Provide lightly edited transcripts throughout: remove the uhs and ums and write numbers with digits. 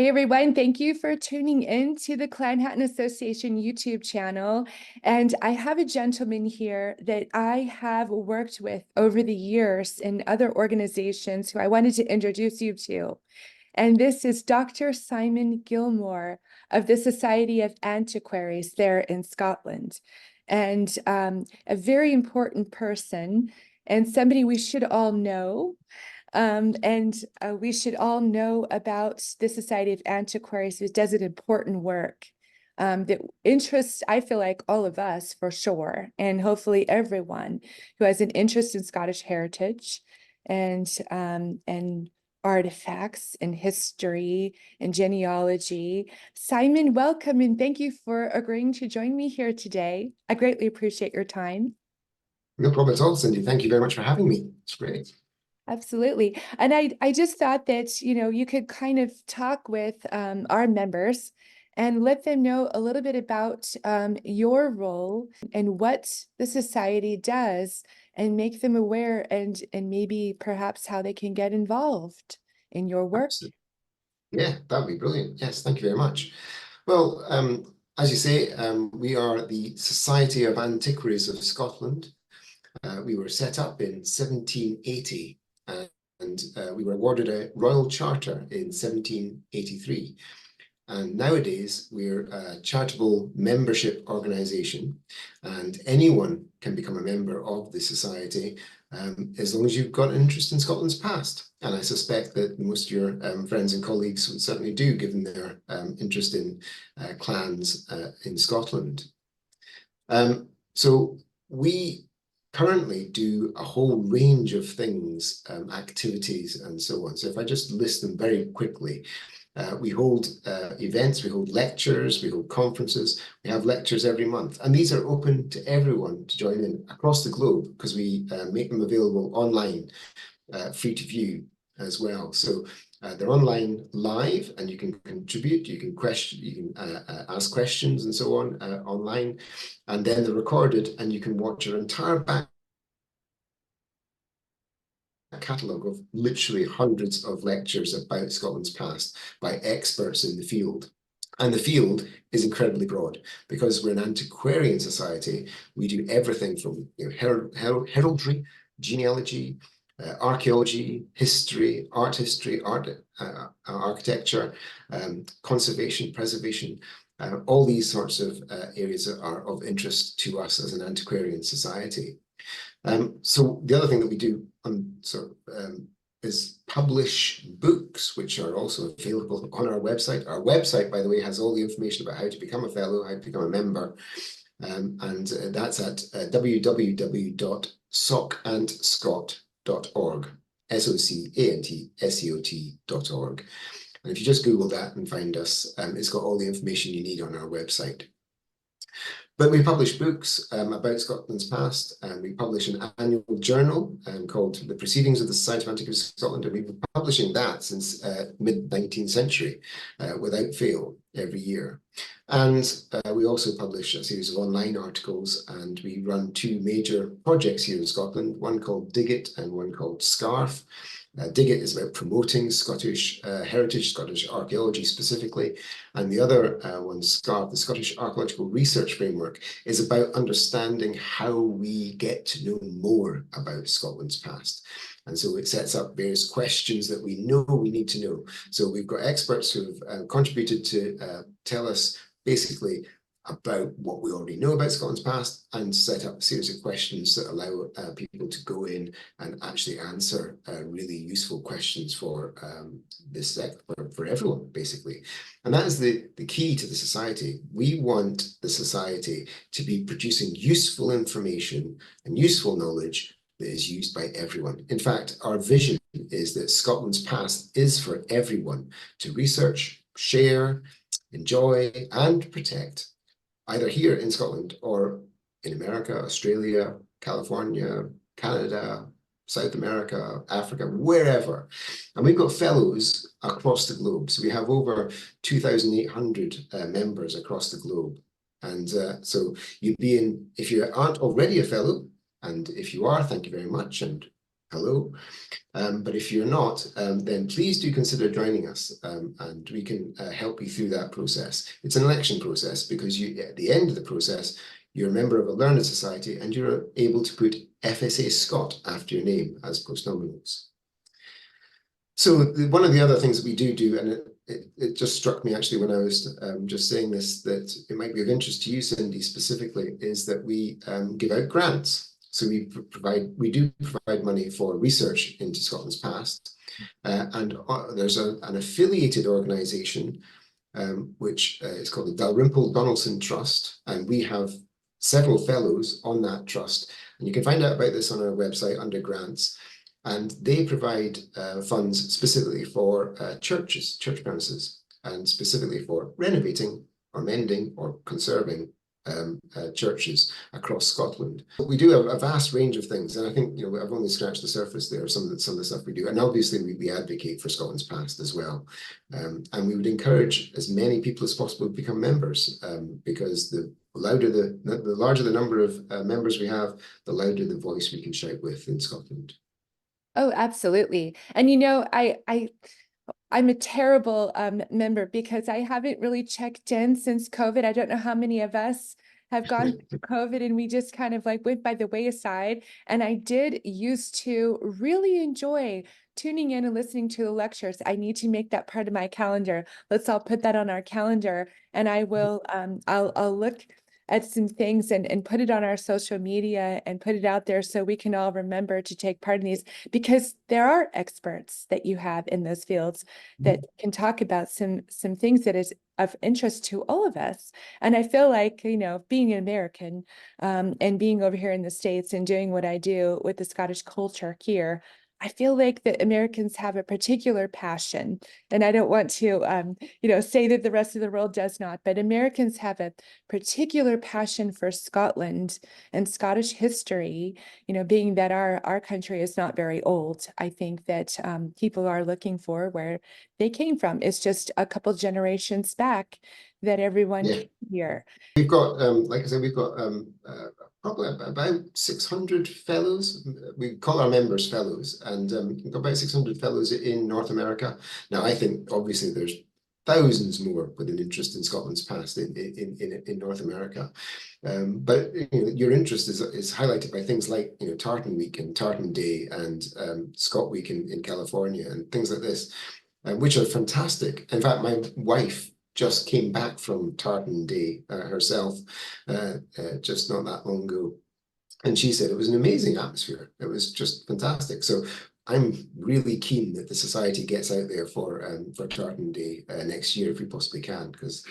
Hi, everyone. Thank you for tuning in to the Clanhatton Association YouTube channel. And I have a gentleman here that I have worked with over the years in other organizations who I wanted to introduce you to. And this is Dr. Simon Gilmore of the Society of Antiquaries there in Scotland. And a very important person and somebody we should all know. We should all know about the Society of Antiquaries, who does an important work that interests, I feel like, all of us for sure, and hopefully everyone who has an interest in Scottish heritage and artifacts and history and genealogy. Simon, welcome, and thank you for agreeing to join me here today. I greatly appreciate your time. No problem at all, Cindy. Thank you very much for having me. It's great. Absolutely. And I just thought that, you could kind of talk with our members and let them know a little bit about your role and what the society does and make them aware and maybe perhaps how they can get involved in your work. Absolutely. Yeah, that would be brilliant. Yes, thank you very much. Well, as you say, we are the Society of Antiquaries of Scotland. We were set up in 1780 and we were awarded a royal charter in 1783. And nowadays we're a charitable membership organisation, and anyone can become a member of the society as long as you've got an interest in Scotland's past. And I suspect that most of your friends and colleagues would certainly do, given their interest in clans in Scotland. So we currently do a whole range of things, activities and so on. So if I just list them very quickly, we hold events, we hold lectures, we hold conferences, we have lectures every month. And these are open to everyone to join in across the globe, because we make them available online, free to view as well. So they're online live, and you can contribute, you can question, you can ask questions and so on online, and then they're recorded, and you can watch your entire back catalogue of literally hundreds of lectures about Scotland's past by experts in the field. And the field is incredibly broad, because we're an antiquarian society. We do everything from heraldry, genealogy, archaeology, history, art architecture, conservation, preservation. All these sorts of areas are of interest to us as an antiquarian society. So the other thing that we do is publish books, which are also available on our website. Our website, by the way, has all the information about how to become a fellow, how to become a member. And that's at www.sockantscot.org, SOCANTSCOT.org. And if you just Google that and find us, it's got all the information you need on our website. But we publish books about Scotland's past, and we publish an annual journal called The Proceedings of the Society of Antiquaries of Scotland, and we've been publishing that since mid-19th century without fail every year. And we also publish a series of online articles, and we run two major projects here in Scotland, one called Dig It and one called Scarf. Dig It is about promoting Scottish heritage, Scottish archaeology specifically, and the other one, Scarf, the Scottish Archaeological Research Framework, is about understanding how we get to know more about Scotland's past. And so it sets up various questions that we know we need to know. So we've got experts who have contributed to tell us basically about what we already know about Scotland's past, and set up a series of questions that allow people to go in and actually answer really useful questions for this for everyone, basically. And that is the key to the society. We want the society to be producing useful information and useful knowledge that is used by everyone. In fact, our vision is that Scotland's past is for everyone to research, share, enjoy, and protect, either here in Scotland or in America, Australia, California, Canada, South America, Africa, wherever. And we've got fellows across the globe. So we have over 2,800 members across the globe. And so you'd be in, if you aren't already a fellow, and if you are, thank you very much. And hello. But if you're not, then please do consider joining us, and we can help you through that process. It's an election process because at the end of the process, you're a member of a learned society and you're able to put FSA Scot after your name as postnominals. So one of the other things that we do, and it just struck me actually when I was just saying this, that it might be of interest to you, Cindy, specifically, is that we give out grants. So we do provide money for research into Scotland's past, and there's an affiliated organisation which is called the Dalrymple Donaldson Trust, and we have several fellows on that trust, and you can find out about this on our website under grants. And they provide funds specifically for church premises, and specifically for renovating or mending or conserving churches across Scotland. We do a vast range of things, and I think I've only scratched the surface there. Some of the stuff we do, and obviously we advocate for Scotland's past as well, and we would encourage as many people as possible to become members, because the larger the number of members we have, the louder the voice we can shout with in Scotland. Oh, absolutely. And I'm a terrible member because I haven't really checked in since COVID. I don't know how many of us have gone through COVID, and we just kind of like went by the wayside. And I did used to really enjoy tuning in and listening to the lectures. I need to make that part of my calendar. Let's all put that on our calendar, and I will I'll look at some things and put it on our social media and put it out there so we can all remember to take part in these, because there are experts that you have in those fields that can talk about some things that is of interest to all of us. And I feel like, being an American, and being over here in the States and doing what I do with the Scottish culture here, I feel like the Americans have a particular passion, and I don't want to, say that the rest of the world does not, but Americans have a particular passion for Scotland and Scottish history. Being that our country is not very old, I think that people are looking for where they came from. It's just a couple generations back that everyone came here. We've got, like I said, we've got probably about 600 fellows. We call our members fellows, and we've got about 600 fellows in North America. Now, I think obviously there's thousands more with an interest in Scotland's past in North America. But your interest is highlighted by things like Tartan Week and Tartan Day and Scot Week in California and things like this, which are fantastic. In fact, my wife just came back from Tartan Day herself just not that long ago. And she said it was an amazing atmosphere. It was just fantastic. So I'm really keen that the society gets out there for Tartan Day next year if we possibly can, because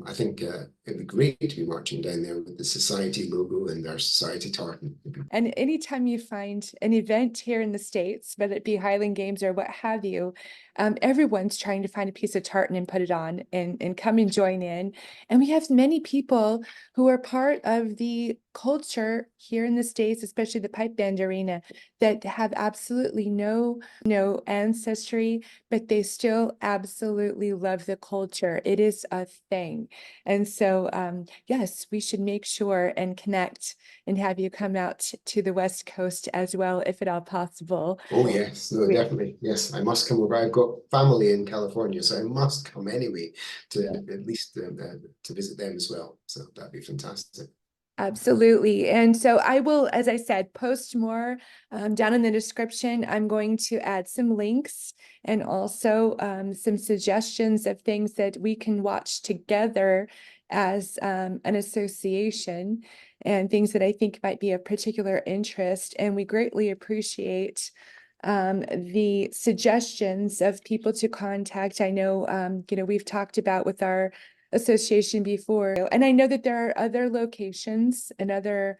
I think it'd be great to be marching down there with the society logo and our society tartan. And anytime you find an event here in the States, whether it be Highland Games or what have you, everyone's trying to find a piece of tartan and put it on and come and join in. And we have many people who are part of the culture here in the States, especially the pipe band arena, that have absolutely no ancestry, but they still absolutely love the culture. It is a thing. And so, yes, we should make sure and connect and have you come out to the West Coast as well, if at all possible. Oh yes, no, definitely. Yes, I must come over. I've got family in California, so I must come anyway to at least to visit them as well. So that'd be fantastic. Absolutely. And so I will, as I said, post more down in the description. I'm going to add some links and also some suggestions of things that we can watch together as an association, and things that I think might be of particular interest. And we greatly appreciate the suggestions of people to contact. I know, we've talked about with our association before, and I know that there are other locations and other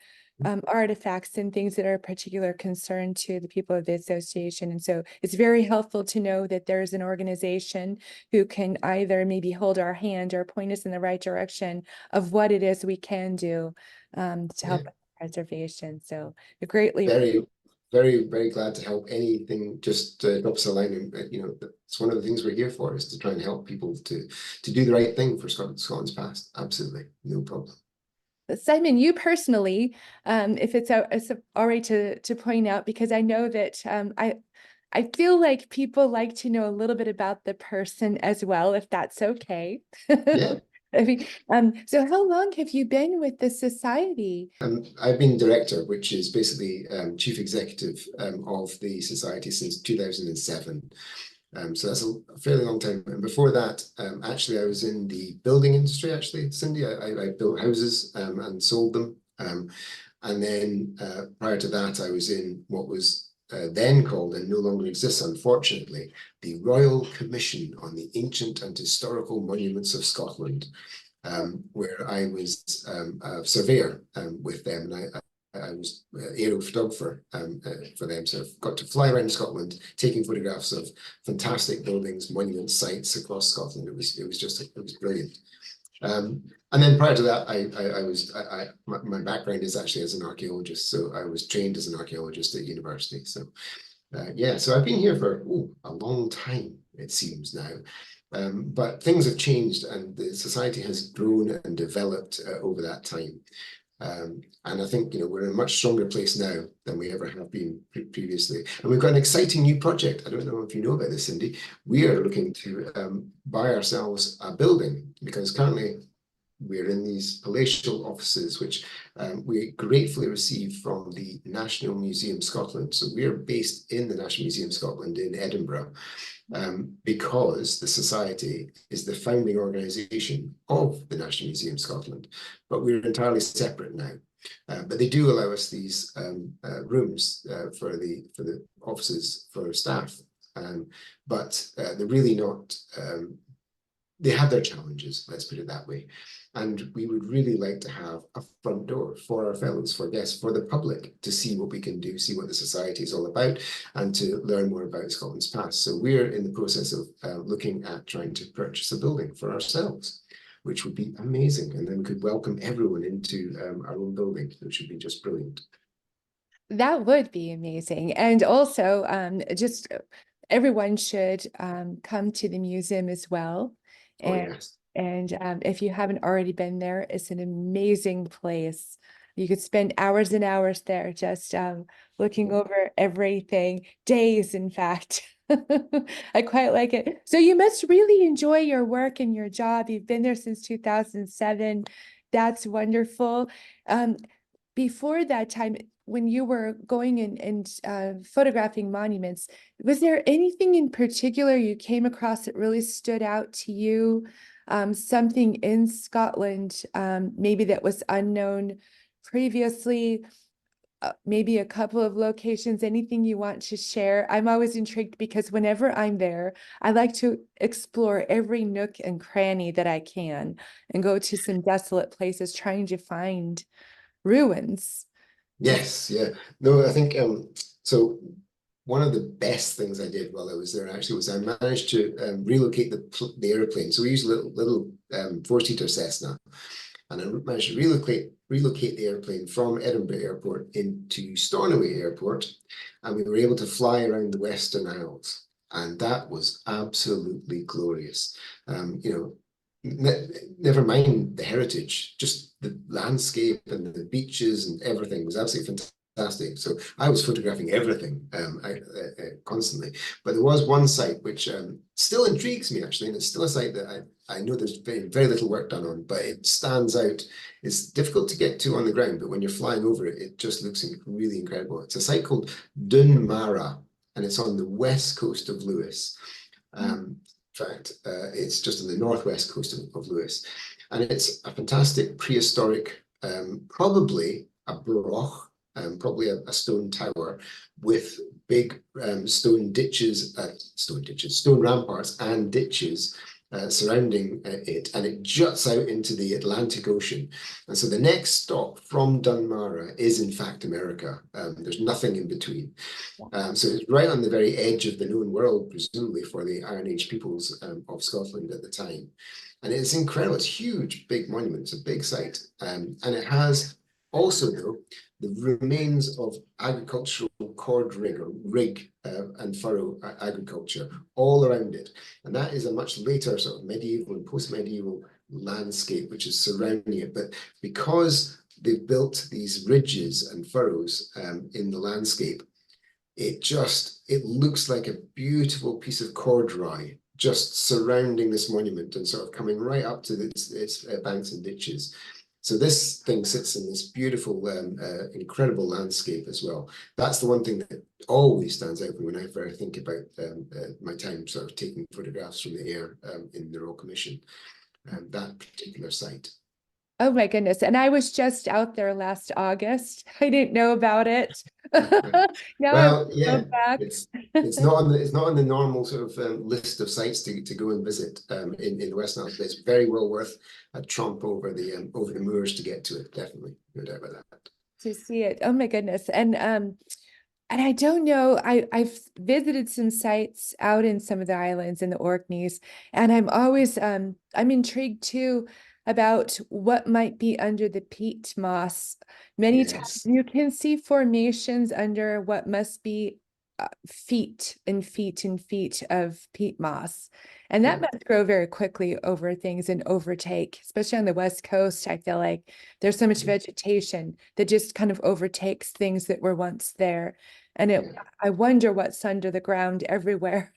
artifacts and things that are of particular concern to the people of the association. And so it's very helpful to know that there's an organization who can either maybe hold our hand or point us in the right direction of what it is we can do to help preservation. So we greatly very, very glad to help. Anything just helps align. And it's one of the things we're here for, is to try and help people to do the right thing for Scotland's past. Absolutely, no problem. Simon, you personally, if it's all right to point out, because I know that I feel like people like to know a little bit about the person as well, if that's okay. Yeah. I mean, so how long have you been with the society? I've been director, which is basically chief executive of the society since 2007. So that's a fairly long time. And before that, actually, I was in the building industry, actually, Cindy. I built houses and sold them. And then prior to that, I was in what was then called, and no longer exists, unfortunately, the Royal Commission on the Ancient and Historical Monuments of Scotland, where I was a surveyor with them. And I was aerial photographer for them. So I've got to fly around Scotland, taking photographs of fantastic buildings, monuments, sites across Scotland. It was brilliant. And then prior to that, my background is actually as an archaeologist. So I was trained as an archaeologist at university. So yeah, so I've been here for a long time, it seems now. But things have changed and the society has grown and developed over that time. And I think, we're in a much stronger place now than we ever have been previously. And we've got an exciting new project. I don't know if you know about this, Cindy. We are looking to buy ourselves a building because currently we're in these palatial offices, which we gratefully received from the National Museum Scotland. So we're based in the National Museum Scotland in Edinburgh. Because the Society is the founding organisation of the National Museum Scotland, but we're entirely separate now. But they do allow us these rooms for the offices for staff, but they're really not. They have their challenges, let's put it that way. And we would really like to have a front door for our fellows, for guests, for the public to see what we can do, see what the society is all about, and to learn more about Scotland's past. So we're in the process of looking at trying to purchase a building for ourselves, which would be amazing. And then we could welcome everyone into our own building, which would be just brilliant. That would be amazing. And also, just everyone should come to the museum as well. Oh, And yes. if you haven't already been there, it's an amazing place. You could spend hours and hours there just looking over everything, days, in fact. I quite like it. So you must really enjoy your work and your job. You've been there since 2007. That's wonderful. Before that time, when you were going and photographing monuments, was there anything in particular you came across that really stood out to you? Something in Scotland, maybe that was unknown previously, maybe a couple of locations, anything you want to share? I'm always intrigued because whenever I'm there, I like to explore every nook and cranny that I can and go to some desolate places trying to find ruins. Yes, yeah. No, I think so. One of the best things I did while I was there actually was I managed to relocate the airplane. So we use a little four-seater Cessna, and I managed to relocate the airplane from Edinburgh Airport into Stornoway Airport, and we were able to fly around the Western Isles, and that was absolutely glorious. Never mind the heritage, just the landscape and the beaches and everything was absolutely fantastic. So I was photographing everything constantly. But there was one site which still intrigues me, actually, and it's still a site that I know there's very little work done on, but it stands out. It's difficult to get to on the ground, but when you're flying over it, it just looks really incredible. It's a site called Dunmara, and it's on the west coast of Lewis. In fact, it's just on the northwest coast of Lewis, and it's a fantastic prehistoric, probably a broch, probably a stone tower with big stone ramparts and ditches surrounding it, and it juts out into the Atlantic Ocean. And so the next stop from Dunmara is in fact America. There's nothing in between. So it's right on the very edge of the known world, presumably for the Iron Age peoples of Scotland at the time. And it's incredible. It's huge, big monument. It's a big site. And it has also, though, the remains of agricultural cord rig and furrow agriculture all around it. And that is a much later sort of medieval and post-medieval landscape which is surrounding it. But because they've built these ridges and furrows in the landscape, it looks like a beautiful piece of corduroy just surrounding this monument and sort of coming right up to its banks and ditches. So this thing sits in this beautiful, incredible landscape as well. That's the one thing that always stands out whenever I think about my time sort of taking photographs from the air in the Royal Commission, that particular site. Oh my goodness. And I was just out there last August. I didn't know about it. Now I want Well, to yeah, go back. it's not on the normal sort of list of sites to go and visit in the West Isles, but it's very well worth a tromp over the moors to get to it. Definitely, no doubt about that. To see it. Oh my goodness. And I don't know, I've visited some sites out in some of the islands in the Orkneys, and I'm intrigued too about what might be under the peat moss. Many times Yes, you can see formations under what must be feet and feet and feet of peat moss. And that yeah, must grow very quickly over things and overtake, especially on the West Coast. I feel like there's so much yeah, vegetation that just kind of overtakes things that were once there. And yeah. I wonder what's under the ground everywhere.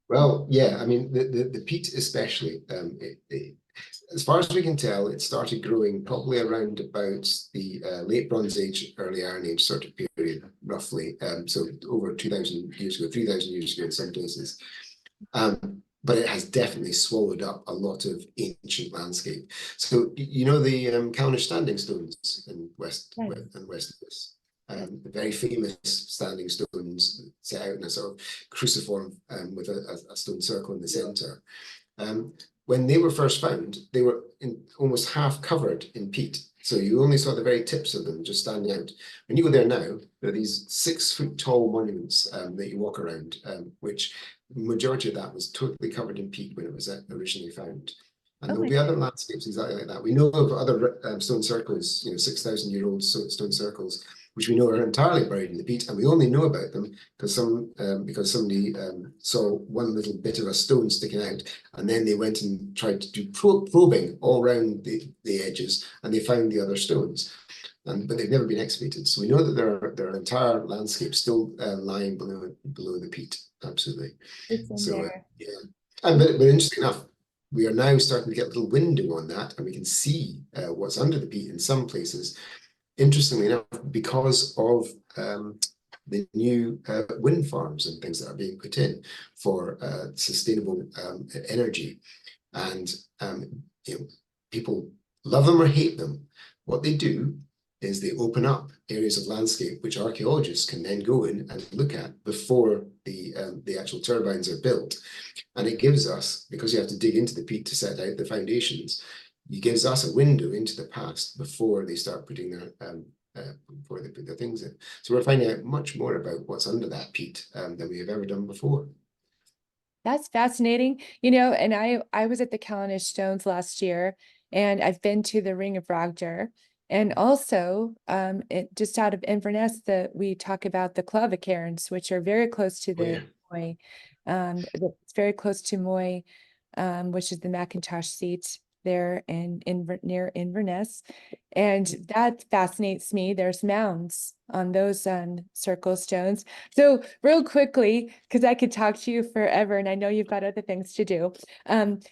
Well, yeah, I mean the peat especially, as far as we can tell, it started growing probably around about the late Bronze Age, early Iron Age sort of period, roughly. So over 2,000 years ago, 3,000 years ago in some places. But it has definitely swallowed up a lot of ancient landscape. So you know the Callanish standing stones in West Yes, and West of this. yes. The very famous standing stones set out in a sort of cruciform with a stone circle in the center. Um, when they were first found, they were almost half covered in peat. So you only saw the very tips of them just standing out. When you go there now, there are these 6 foot tall monuments that you walk around, which the majority of that was totally covered in peat when it was originally found. And Oh there'll my be other goodness. landscapes exactly like that. We know of other stone circles, 6,000-year-old stone circles, which we know are entirely buried in the peat, and we only know about them because somebody saw one little bit of a stone sticking out, and then they went and tried to do probing all around the edges, and they found the other stones. But they've never been excavated. So we know that there are entire landscapes still lying below the peat. Absolutely. It's in So there. yeah, but interesting enough, we are now starting to get a little window on that, and we can see what's under the peat in some places. Interestingly enough, because of the new wind farms and things that are being put in for sustainable energy, and people love them or hate them. What they do is they open up areas of landscape which archaeologists can then go in and look at before the actual turbines are built. And it gives us, because you have to dig into the peat to set out the foundations, it gives us a window into the past before they start putting before they put their things in. So we're finding out much more about what's under that peat than we have ever done before. That's fascinating. And I was at the Callanish Stones last year, and I've been to the Ring of Ragdur. And also, just out of Inverness, that we talk about the Clavicairns, which are very close to Oh the yeah. Moy. It's very close to Moy, which is the Macintosh seat there near Inverness. And that fascinates me. There's mounds on those circle stones. So real quickly, because I could talk to you forever, and I know you've got other things to do. And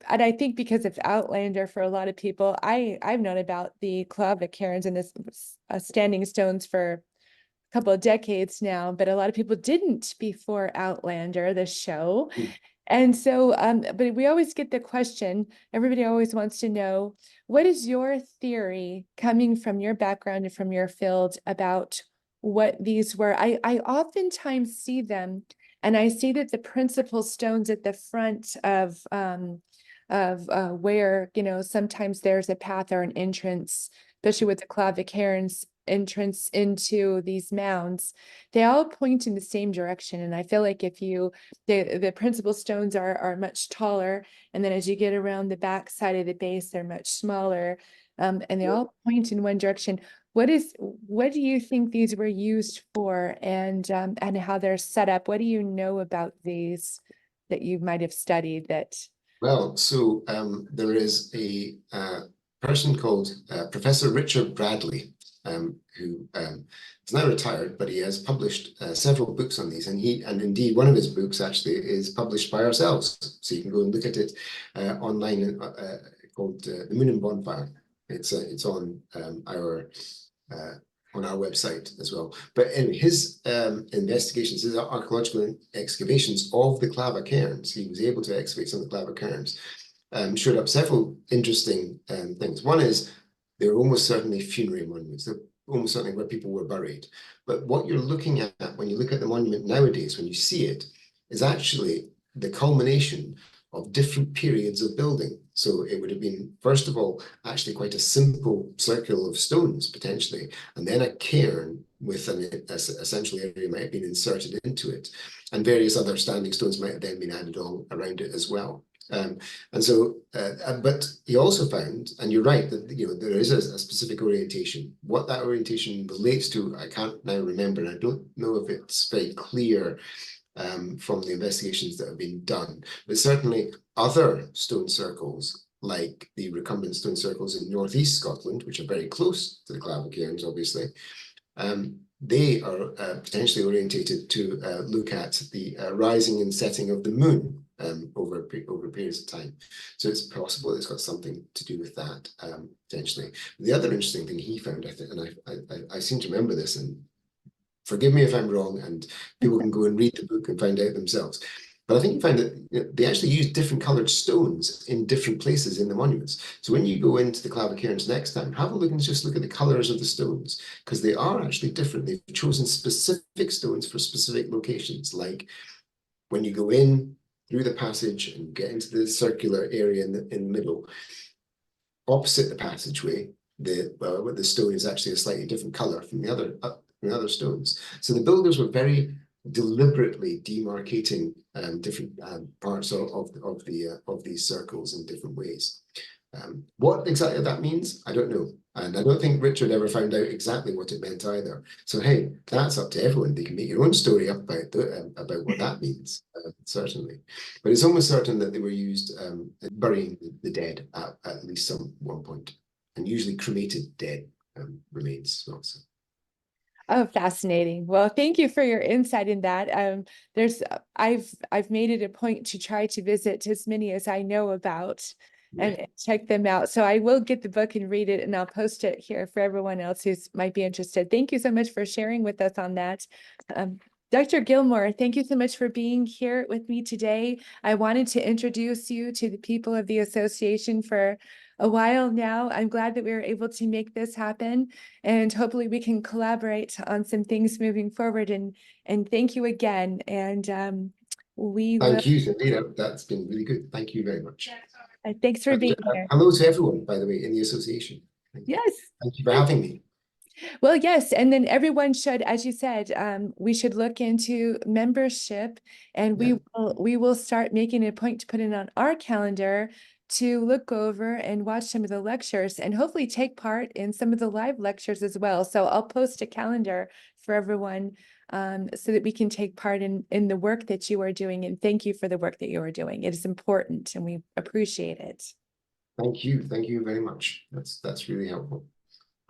I think because of Outlander for a lot of people, I've known about the Clavicairns and this standing stones for a couple of decades now, but a lot of people didn't before Outlander, the show. Mm. And so, but we always get the question, everybody always wants to know, what is your theory coming from your background and from your field about what these were? I oftentimes see them, and I see that the principal stones at the front of where, sometimes there's a path or an entrance, especially with the Clavicairns entrance into these mounds, they all point in the same direction. And I feel like the principal stones are much taller, and then as you get around the back side of the base, they're much smaller, and they all point in one direction. What do you think these were used for, and how they're set up? What do you know about these that you might have studied that Well, so there is a person called Professor Richard Bradley, who is now retired, but he has published several books on these, and indeed one of his books actually is published by ourselves, so you can go and look at it online, called The Moon and Bonfire. It's uh, on our website as well. But in his investigations, his archaeological excavations of the Clava cairns, he was able to excavate some of the Clava cairns, showed up several interesting things. One is they're almost certainly funerary monuments. They're almost certainly where people were buried. But what you're looking at when you look at the monument nowadays, when you see it, is actually the culmination of different periods of building. So it would have been, first of all, actually quite a simple circle of stones, potentially, and then a cairn with a central area might have been inserted into it, and various other standing stones might have then been added all around it as well. And so, but he also found, and you're right, that there is a specific orientation. What that orientation relates to, I can't now remember, and I don't know if it's very clear from the investigations that have been done. But certainly other stone circles, like the recumbent stone circles in northeast Scotland, which are very close to the Clava cairns, obviously, they are potentially orientated to look at the rising and setting of the moon over periods of time. So it's possible it's got something to do with that, potentially. The other interesting thing he found, I think, and I seem to remember this, and forgive me if I'm wrong, and people can go and read the book and find out themselves. But I think you find that they actually use different coloured stones in different places in the monuments. So when you go into the Clava cairns next time, have a look and just look at the colours of the stones, because they are actually different. They've chosen specific stones for specific locations. Like when you go in through the passage and get into the circular area in the middle, opposite the passageway, the stone is actually a slightly different colour from the other stones. So the builders were very deliberately demarcating different parts of these circles in different ways. What exactly that means, I don't know. And I don't think Richard ever found out exactly what it meant either. So, hey, that's up to everyone. They can make your own story up about what that means, certainly. But it's almost certain that they were used burying the dead at least some one point, and usually cremated dead remains as well. So. Oh, fascinating. Well, thank you for your insight in that. I've made it a point to try to visit as many as I know about and check them out. So I will get the book and read it, and I'll post it here for everyone else who might be interested. Thank you so much for sharing with us on that. Dr. Gilmore, thank you so much for being here with me today. I wanted to introduce you to the people of the association for a while now. I'm glad that we were able to make this happen, and hopefully we can collaborate on some things moving forward. And thank you again. And we will. Thank you, Cynthia. That's been really good. Thank you very much. Thanks for being here. Hello to everyone, by the way, in the association. Yes. Thank you for having me. Well, yes, and then everyone should, as you said, we should look into membership, and we will start making a point to put it on our calendar to look over and watch some of the lectures, and hopefully take part in some of the live lectures as well. So I'll post a calendar for everyone, so that we can take part in the work that you are doing. And thank you for the work that you are doing. It is important, and we appreciate it. Thank you. Thank you very much. That's really helpful.